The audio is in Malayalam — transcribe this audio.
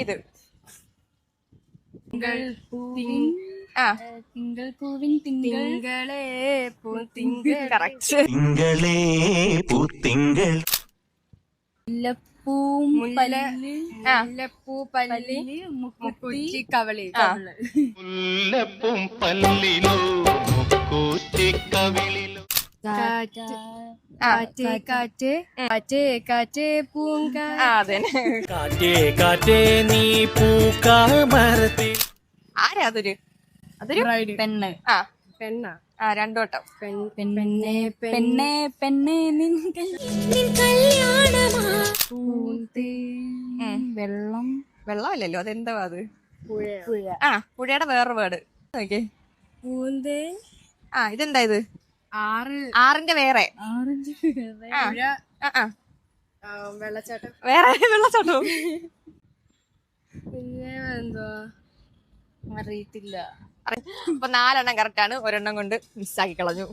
ഇത് ആ തിങ്കൾ പൂവിൻ തിങ്കളേ പൂത്തിങ്കൾ കറക്റ്റ്. തിങ്കളേ പൂത്തിങ്കൾ മുല്ലപ്പൂ ആ മുല്ലപ്പൂ പല്ലി മുക്കുറ്റി കവളി മുല്ലപ്പും പല്ലിലോ മുക്കൂറ്റിക്കവിളിലോ കാറ്റ് ആ കാറ്റ് കാറ്റ് കാറ്റ് കാറ്റ് പൂങ്കാ അതന്നെ. കാറ്റേ കാറ്റേ നീ പൂക്കാമരത്തിൽ. ആരാ അതൊരു പെണ്ണ് ആ പെണ്ണ ആ രണ്ടോട്ടം. പെണ്ണെ പെണ്ണെ പെണ്ണെ നിൻ വെള്ളം വെള്ളമല്ലല്ലോ, അതെന്താ അത്? പുഴ ആ പുഴയുടെ വേറൊരു വേർഡ് നോക്കിയേ. പൂന്തേ ആ ഇതെന്താ ഇത്? ആറ് ആറിന്റെ വേറെ. ആറഞ്ച് ആ ആ ആ വെള്ളച്ചാട്ടം വേറെ വെള്ളച്ചാട്ടവും. പിന്നെ എന്തുവാ അറിയത്തില്ല. അപ്പൊ 4 കറക്റ്റ് ആണ്, ഒരെണ്ണം കൊണ്ട് മിസ്സാക്കി കളഞ്ഞു.